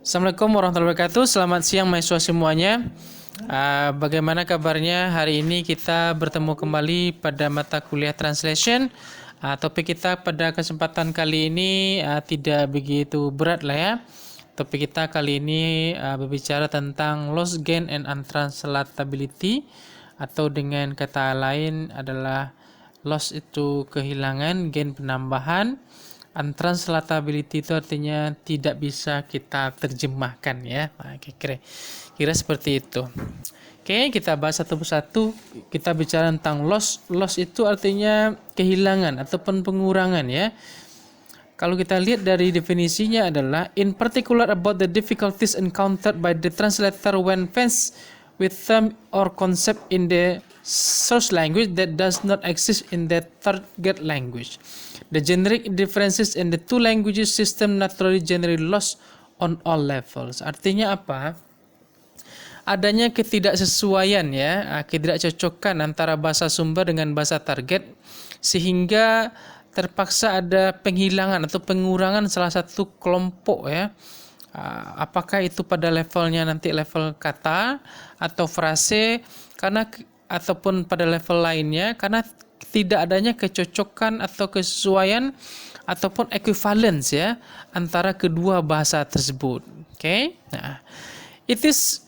Assalamualaikum warahmatullahi wabarakatuh. Selamat siang mahasiswa semuanya. Bagaimana kabarnya? Hari ini kita bertemu kembali pada mata kuliah translation. Topik kita pada kesempatan kali ini tidak begitu berat lah ya. Topik kita kali ini berbicara tentang loss, gain, and untranslatability, atau dengan kata lain adalah loss itu kehilangan, gain penambahan. Untranslatability itu artinya tidak bisa kita terjemahkan ya. Kira seperti itu. Oke, kita bahas satu persatu. Kita bicara tentang loss. Loss itu artinya kehilangan ataupun pengurangan ya. Kalau kita lihat dari definisinya adalah in particular about the difficulties encountered by the translator when faced with term or concept in the source language that does not exist in the target language. The generic differences in the two languages system naturally generate loss on all levels. Artinya apa? Adanya ketidaksesuaian ya, ketidakcocokan antara bahasa sumber dengan bahasa target sehingga terpaksa ada penghilangan atau pengurangan salah satu kelompok ya. Apakah itu pada levelnya nanti level kata atau frase ataupun pada level lainnya karena tidak adanya kecocokan atau kesesuaian ataupun equivalence ya antara kedua bahasa tersebut. Okay? Nah, it is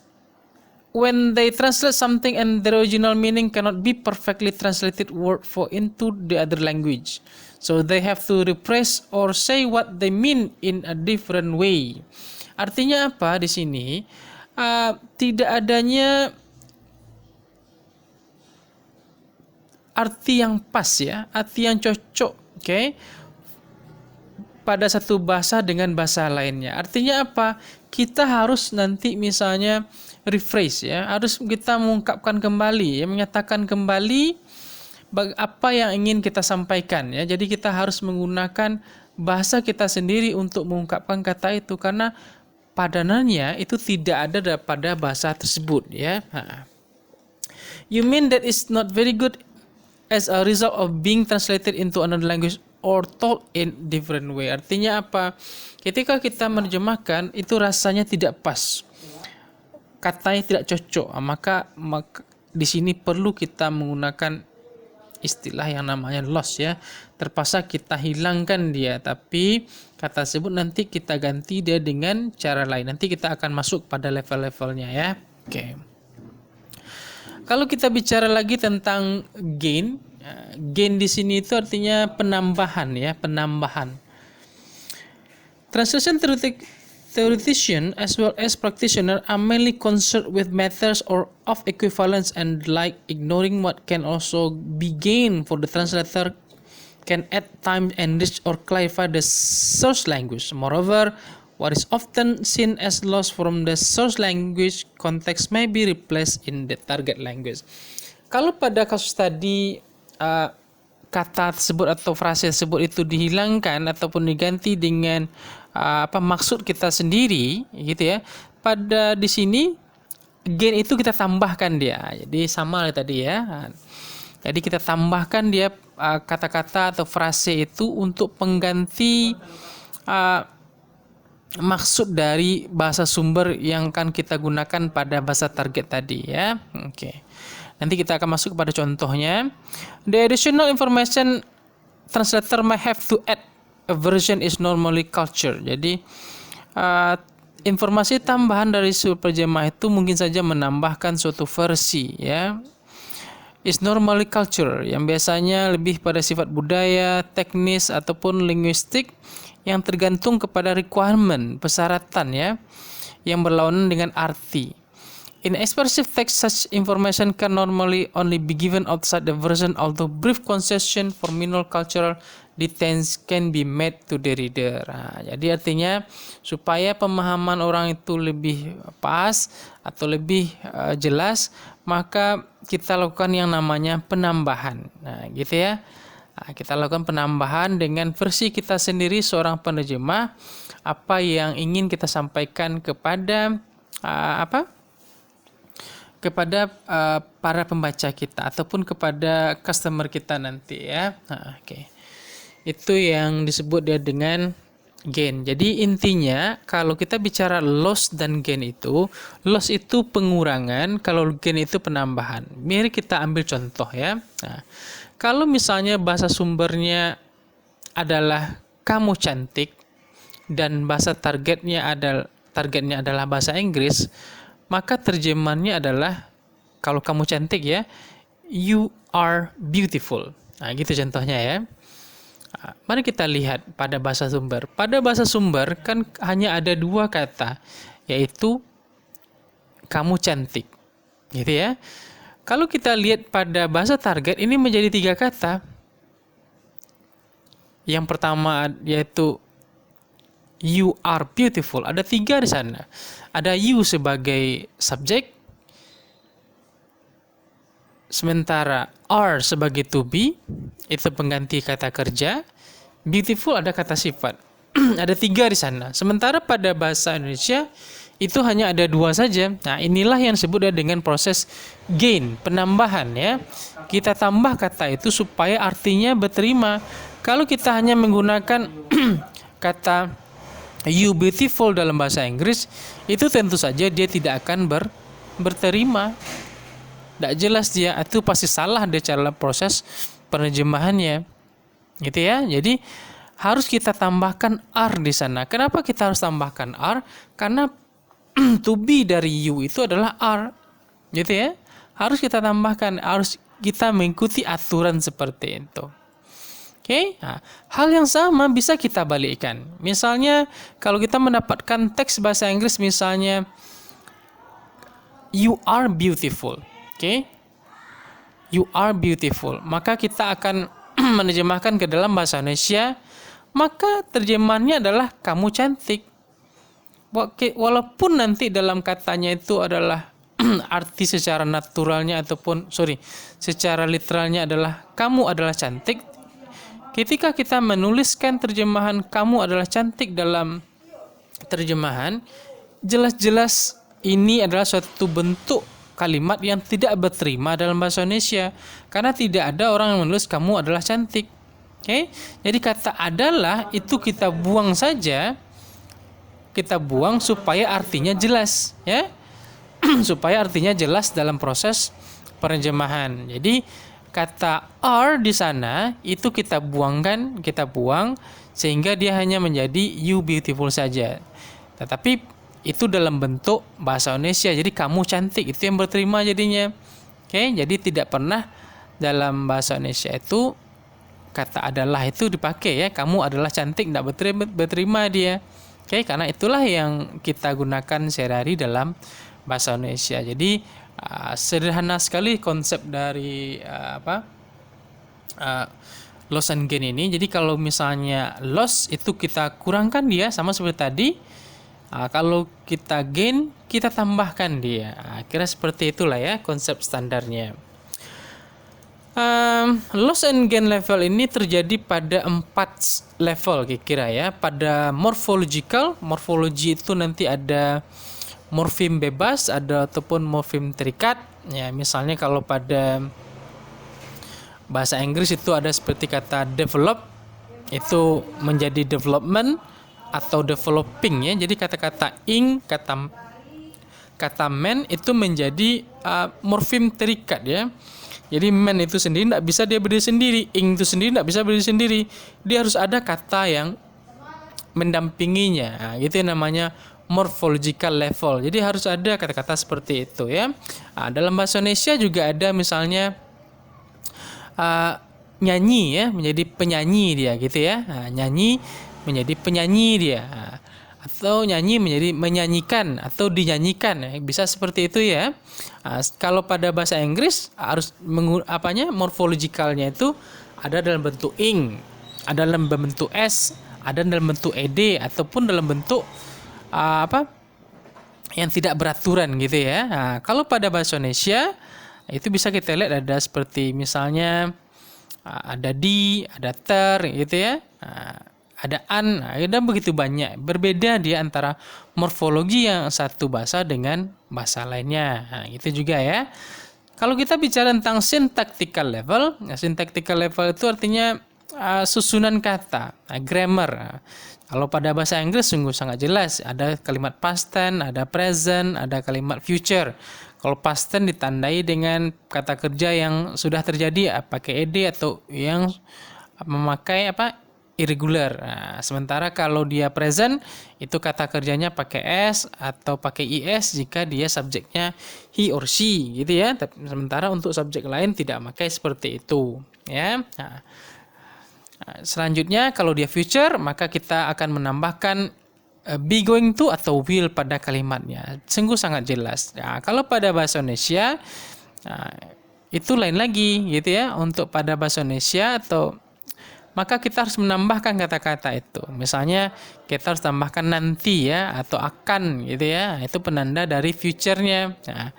when they translate something and the original meaning cannot be perfectly translated word for into the other language. So they have to rephrase or say what they mean in a different way. Artinya apa di sini? Tidak adanya arti yang pas ya, arti yang cocok, okay, pada satu bahasa dengan bahasa lainnya. Artinya apa? Kita harus nanti misalnya rephrase ya, harus kita mengungkapkan kembali ya, menyatakan kembali apa yang ingin kita sampaikan ya. Jadi kita harus menggunakan bahasa kita sendiri untuk mengungkapkan kata itu karena padanannya itu tidak ada pada bahasa tersebut ya. You mean that is not very good as a result of being translated into another language or told in different way. Artinya apa? Ketika kita menerjemahkan itu rasanya tidak pas, katanya tidak cocok, maka di sini perlu kita menggunakan istilah yang namanya loss ya. Terpaksa kita hilangkan dia, tapi kata tersebut nanti kita ganti dia dengan cara lain. Nanti kita akan masuk pada level-levelnya ya. Oke. Kalau kita bicara lagi tentang gain, gain di sini itu artinya penambahan ya, penambahan. Translation theoretician as well as practitioner are mainly concerned with methods or of equivalence and like ignoring what can also be gained for the translator can add time, enrich or clarify the source language. Moreover, what is often seen as loss from the source language context may be replaced in the target language. Kalau pada kasus tadi kata tersebut atau frase tersebut itu dihilangkan ataupun diganti dengan maksud kita sendiri, gitu ya. Pada di sini gain itu kita tambahkan dia. Jadi sama tadi ya. Jadi kita tambahkan dia kata-kata atau frase itu untuk pengganti maksud dari bahasa sumber yang akan kita gunakan pada bahasa target tadi ya. Oke. Nanti kita akan masuk kepada contohnya. The additional information translator may have to add a version is normally culture. Jadi informasi tambahan dari penerjemah itu mungkin saja menambahkan suatu versi ya. Is normally culture yang biasanya lebih pada sifat budaya, teknis ataupun linguistik yang tergantung kepada requirement, persyaratan ya, yang berlawanan dengan arti. In expressive text, such information can normally only be given outside the version, although brief concession for minor cultural details can be made to the reader. Jadi artinya supaya pemahaman orang itu lebih pas atau lebih jelas, maka kita lakukan yang namanya penambahan. Nah, gitu ya. Kita lakukan penambahan dengan versi kita sendiri seorang penerjemah apa yang ingin kita sampaikan kepada kepada para pembaca kita ataupun kepada customer kita nanti ya. Oke. Itu yang disebut dia dengan gain. Jadi intinya kalau kita bicara loss dan gain itu, loss itu pengurangan, kalau gain itu penambahan. Mari kita ambil contoh ya. Nah, kalau misalnya bahasa sumbernya adalah kamu cantik dan bahasa targetnya adalah bahasa Inggris, maka terjemahannya adalah kalau kamu cantik ya, you are beautiful. Nah, gitu contohnya ya. Mari kita lihat pada bahasa sumber. Pada bahasa sumber kan hanya ada dua kata, yaitu kamu cantik. Gitu ya. Kalau kita lihat pada bahasa target ini menjadi tiga kata. Yang pertama yaitu you are beautiful. Ada tiga di sana. Ada you sebagai subjek, sementara are sebagai to be, itu pengganti kata kerja. Beautiful ada kata sifat. Ada tiga di sana. Sementara pada bahasa Indonesia itu hanya ada dua saja. Nah, inilah yang disebut dengan proses gain, penambahan ya. Kita tambah kata itu supaya artinya berterima. Kalau kita hanya menggunakan kata you beautiful dalam bahasa Inggris, itu tentu saja dia tidak akan berterima. Tidak jelas dia, itu pasti salah dia cara proses penerjemahannya. Gitu ya. Jadi harus kita tambahkan are di sana. Kenapa kita harus tambahkan are? Karena to be dari you itu adalah are. Gitu ya. Harus kita tambahkan, harus kita mengikuti aturan seperti itu. Oke, nah, hal yang sama bisa kita balikkan. Misalnya kalau kita mendapatkan teks bahasa Inggris misalnya you are beautiful. Oke. You are beautiful. Maka kita akan menerjemahkan ke dalam bahasa Indonesia, maka terjemahannya adalah kamu cantik. Walaupun nanti dalam katanya itu adalah arti secara naturalnya ataupun secara literalnya adalah kamu adalah cantik. Ketika kita menuliskan terjemahan kamu adalah cantik dalam terjemahan, jelas-jelas ini adalah suatu bentuk kalimat yang tidak berterima dalam bahasa Indonesia, karena tidak ada orang yang menulis kamu adalah cantik. Oke? Jadi kata adalah itu kita buang saja, kita buang supaya artinya jelas, ya, supaya artinya jelas dalam proses penerjemahan. Jadi kata are di sana itu kita buang sehingga dia hanya menjadi you beautiful saja. Tetapi itu dalam bentuk bahasa Indonesia, jadi kamu cantik itu yang berterima jadinya. Oke, jadi tidak pernah dalam bahasa Indonesia itu kata adalah itu dipakai ya, kamu adalah cantik, tidak berterima dia. Oke, karena itulah yang kita gunakan sehari-hari dalam bahasa Indonesia. Jadi sederhana sekali konsep dari loss and gain ini. Jadi kalau misalnya loss itu kita kurangkan dia sama seperti tadi. Kalau kita gain kita tambahkan dia. Kira seperti itulah ya konsep standarnya. Loss and gain level ini terjadi pada 4 level kira-kira ya. Pada morphology itu nanti ada morfem bebas, ada ataupun morfem terikat. Ya, misalnya kalau pada bahasa Inggris itu ada seperti kata develop itu menjadi development atau developing ya. Jadi kata-kata ing, kata man itu menjadi morfem terikat ya. Jadi man itu sendiri tidak bisa dia berdiri sendiri, ing itu sendiri tidak bisa berdiri sendiri. Dia harus ada kata yang mendampinginya. Nah, gitu yang namanya morphological level. Jadi harus ada kata-kata seperti itu ya. Dalam bahasa Indonesia juga ada misalnya nyanyi ya, menjadi penyanyi dia gitu ya. Nyanyi menjadi penyanyi dia. Atau nyanyi menjadi menyanyikan atau dinyanyikan ya. Bisa seperti itu ya. Kalau pada bahasa Inggris harus morfologicalnya itu ada dalam bentuk ing, ada dalam bentuk s, ada dalam bentuk ed ataupun dalam bentuk yang tidak beraturan gitu ya. Kalau pada bahasa Indonesia itu bisa kita lihat ada seperti misalnya ada di, ada ter gitu ya. Ada an, ada begitu banyak. Berbeda dia antara morfologi yang satu bahasa dengan bahasa lainnya. Gitu juga ya. Kalau kita bicara tentang syntactical level, syntactical level itu artinya susunan kata, grammar. Kalau pada bahasa Inggris sungguh sangat jelas, ada kalimat past tense, ada present, ada kalimat future. Kalau past tense ditandai dengan kata kerja yang sudah terjadi pakai ed atau yang memakai irregular. Nah, sementara kalau dia present itu kata kerjanya pakai s atau pakai is jika dia subjeknya he or she gitu ya. Sementara untuk subjek lain tidak pakai seperti itu ya. Nah, selanjutnya kalau dia future maka kita akan menambahkan be going to atau will pada kalimatnya. Sungguh sangat jelas. Nah, kalau pada bahasa Indonesia itu lain lagi gitu ya. Untuk pada bahasa Indonesia maka kita harus menambahkan kata-kata itu. Misalnya kita harus tambahkan nanti ya atau akan gitu ya. Itu penanda dari future-nya. Nah,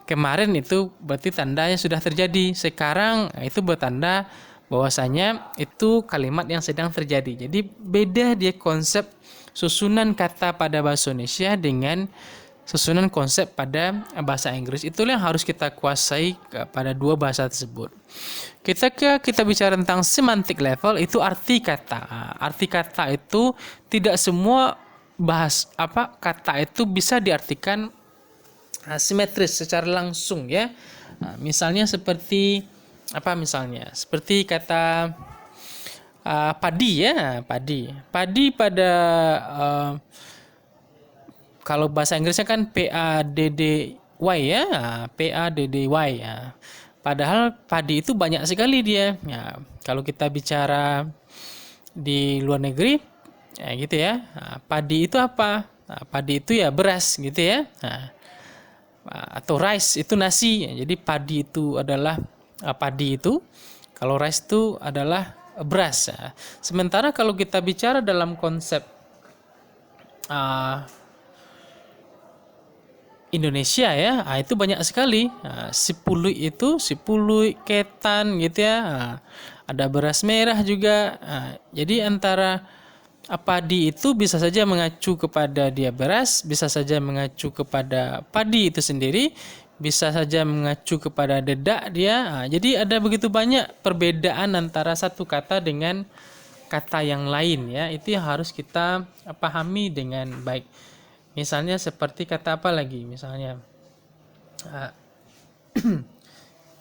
kemarin itu berarti tandanya sudah terjadi. Sekarang itu bertanda bahwasanya itu kalimat yang sedang terjadi. Jadi beda dia konsep susunan kata pada bahasa Indonesia dengan susunan konsep pada bahasa Inggris. Itulah yang harus kita kuasai pada dua bahasa tersebut. Kita bicara tentang semantic level, itu arti kata. Arti kata itu tidak semua kata itu bisa diartikan simetris secara langsung ya. Misalnya seperti seperti kata padi ya, padi. Padi pada kalau bahasa Inggrisnya kan PADDY ya, PADDY ya. Padahal padi itu banyak sekali dia. Ya, kalau kita bicara di luar negeri, ya gitu ya. Nah, padi itu apa? Nah, padi itu ya beras gitu ya. Nah, atau rice itu nasi. Jadi padi itu adalah padi itu. Kalau rice itu adalah beras. Ya. Sementara kalau kita bicara dalam konsep Indonesia ya, itu banyak sekali. Sipului itu, sipului, ketan gitu ya. Ada beras merah juga. Jadi antara padi itu bisa saja mengacu kepada dia beras, bisa saja mengacu kepada padi itu sendiri, bisa saja mengacu kepada dedak dia. Jadi ada begitu banyak perbedaan antara satu kata dengan kata yang lain ya. Itu yang harus kita pahami dengan baik. Misalnya seperti kata apa lagi? Misalnya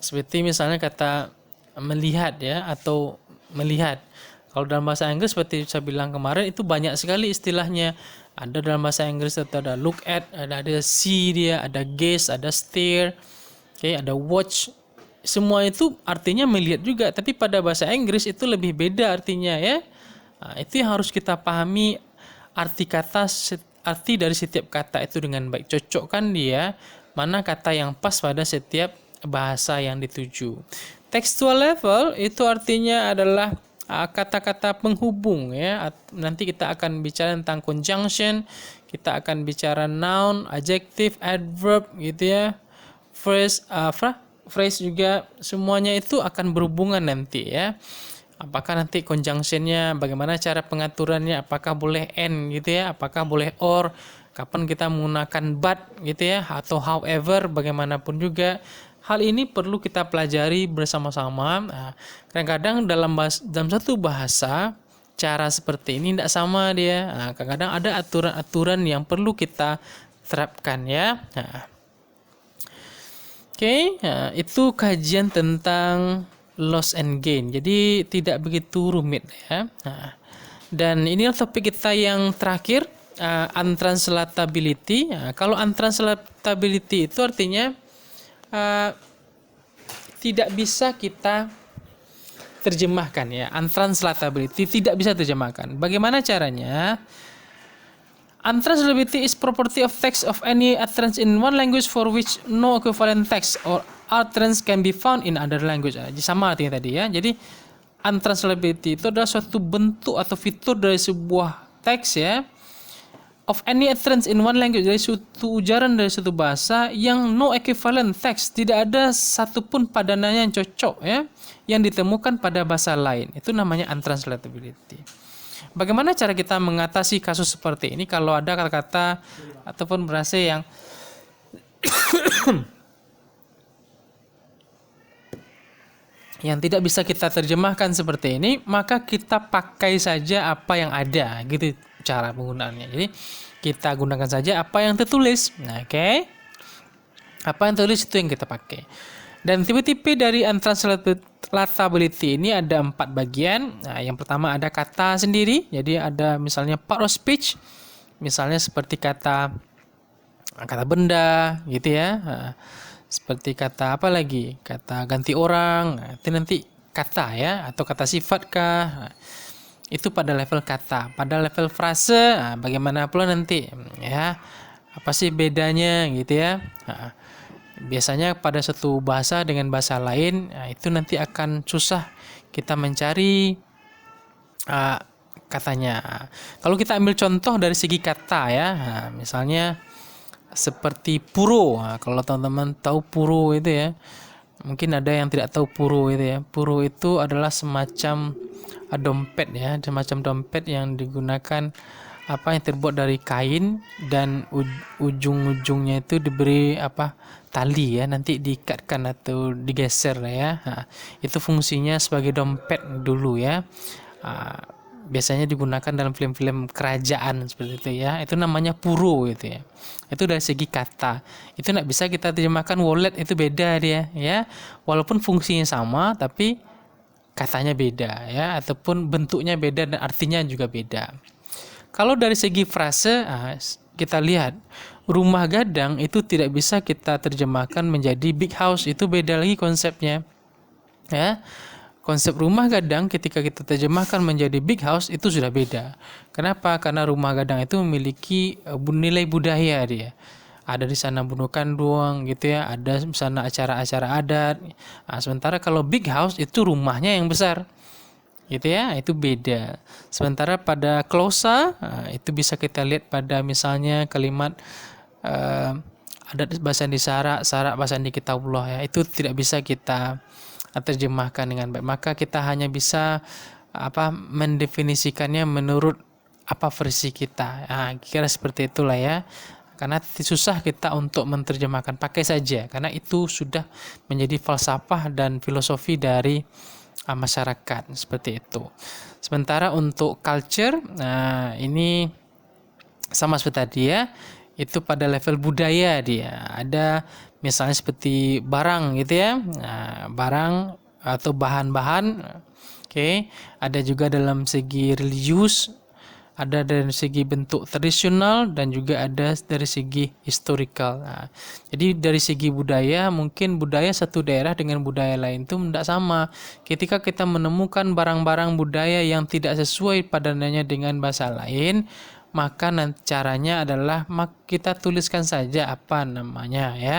seperti misalnya kata melihat ya atau melihat. Kalau dalam bahasa Inggris seperti saya bilang kemarin itu banyak sekali istilahnya. Ada dalam bahasa Inggris itu ada look at, ada see dia, ada gaze, ada stare, ada watch. Semua itu artinya melihat juga, tapi pada bahasa Inggris itu lebih beda artinya ya. Itu yang harus kita pahami arti dari setiap kata itu dengan baik. Cocokkan dia mana kata yang pas pada setiap bahasa yang dituju. Textual level itu artinya adalah kata-kata penghubung ya. Nanti kita akan bicara tentang conjunction, kita akan bicara noun, adjective, adverb gitu ya. Phrase juga semuanya itu akan berhubungan nanti ya. Apakah nanti conjunctionnya, bagaimana cara pengaturannya, apakah boleh and gitu ya, apakah boleh or, kapan kita menggunakan but gitu ya, atau however, bagaimanapun juga. Hal ini perlu kita pelajari bersama-sama. Kadang-kadang dalam satu bahasa, cara seperti ini tidak sama dia. Kadang-kadang ada aturan-aturan yang perlu kita terapkan ya. Itu kajian tentang loss and gain. Jadi tidak begitu rumit ya. Dan inilah topik kita yang terakhir, untranslatability. Kalau untranslatability itu artinya tidak bisa kita terjemahkan ya. Untranslatability tidak bisa terjemahkan. Bagaimana caranya? Untranslatability is property of text of any utterance in one language for which no equivalent text or utterance can be found in other language. Sama artinya tadi ya. Jadi untranslatability itu adalah suatu bentuk atau fitur dari sebuah teks ya, of any utterance in one language, dari suatu ujaran dari suatu bahasa yang no equivalent text, tidak ada satupun padanannya yang cocok ya, yang ditemukan pada bahasa lain. Itu namanya untranslatability. Bagaimana cara kita mengatasi kasus seperti ini kalau ada kata-kata ataupun bahasa yang yang tidak bisa kita terjemahkan seperti ini, maka kita pakai saja apa yang ada, gitu cara penggunaannya. Jadi kita gunakan saja apa yang tertulis. Nah, oke. Apa yang tertulis itu yang kita pakai. Dan tipe-tipe dari untranslatability ini ada 4 bagian. Nah, yang pertama ada kata sendiri. Jadi ada misalnya part of speech, misalnya seperti kata benda, gitu ya. Nah, seperti kata apa lagi? Kata ganti orang. Nah, itu nanti kata ya, atau kata sifat kah. Nah, itu pada level kata. Pada level frase, bagaimana pula nanti ya? Apa sih bedanya gitu ya? Nah, biasanya pada satu bahasa dengan bahasa lain, itu nanti akan susah kita mencari katanya. Kalau kita ambil contoh dari segi kata ya, misalnya seperti puro. Kalau teman-teman tahu puro itu ya, mungkin ada yang tidak tahu puro itu ya. Puro itu adalah semacam dompet ya, semacam dompet yang digunakan yang terbuat dari kain dan ujung-ujungnya itu diberi tali ya, nanti diikatkan atau digeser ya. Itu fungsinya sebagai dompet dulu ya. Biasanya digunakan dalam film-film kerajaan seperti itu ya. Itu namanya puro gitu ya. Itu dari segi kata. Itu nggak bisa kita terjemahkan wallet, itu beda dia ya. Walaupun fungsinya sama tapi katanya beda ya, ataupun bentuknya beda dan artinya juga beda. Kalau dari segi frase, kita lihat rumah gadang itu tidak bisa kita terjemahkan menjadi big house, itu beda lagi konsepnya. Ya. Konsep rumah gadang ketika kita terjemahkan menjadi big house itu sudah beda. Kenapa? Karena rumah gadang itu memiliki nilai budaya dia. Ada di sana bunuh kandung gitu ya, ada di sana acara-acara adat. Sementara kalau big house itu rumahnya yang besar. Gitu ya, itu beda. Sementara pada klosa, itu bisa kita lihat pada misalnya kalimat adat bahasa di sarak bahasa di kitabullah ya, itu tidak bisa kita terjemahkan dengan baik. Maka kita hanya bisa mendefinisikannya menurut versi kita. Kira seperti itulah ya. Karena susah kita untuk menerjemahkan, pakai saja karena itu sudah menjadi falsafah dan filosofi dari masyarakat seperti itu. Sementara untuk culture, ini sama seperti tadi ya, itu pada level budaya dia. Ada misalnya seperti barang gitu ya, barang atau bahan-bahan. Ada juga dalam segi religius, ada dari segi bentuk tradisional dan juga ada dari segi historical. Jadi dari segi budaya, mungkin budaya satu daerah dengan budaya lain itu tidak sama. Ketika kita menemukan barang-barang budaya yang tidak sesuai padanannya dengan bahasa lain, maka caranya adalah kita tuliskan saja apa namanya ya.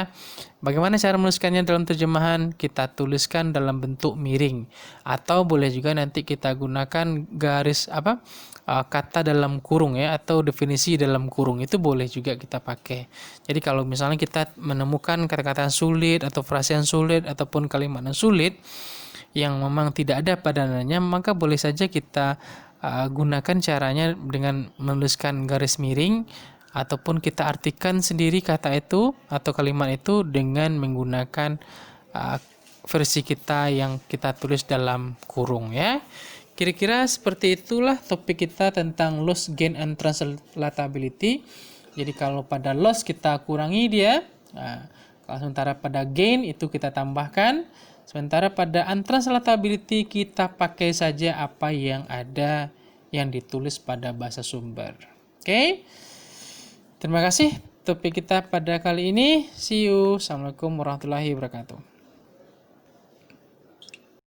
Bagaimana cara menuliskannya dalam terjemahan? Kita tuliskan dalam bentuk miring, atau boleh juga nanti kita gunakan garis kata dalam kurung ya, atau definisi dalam kurung, itu boleh juga kita pakai. Jadi kalau misalnya kita menemukan kata-kata sulit atau frase yang sulit ataupun kalimat yang sulit yang memang tidak ada padanannya, maka boleh saja kita gunakan caranya dengan menuliskan garis miring, ataupun kita artikan sendiri kata itu atau kalimat itu dengan menggunakan versi kita yang kita tulis dalam kurung ya. Kira-kira seperti itulah topik kita tentang loss, gain, and translatability. Jadi kalau pada loss kita kurangi dia, kalau sementara pada gain itu kita tambahkan, sementara pada untranslatability kita pakai saja apa yang ada yang ditulis pada bahasa sumber. Oke. Terima kasih topik kita pada kali ini. See you. Assalamualaikum warahmatullahi wabarakatuh.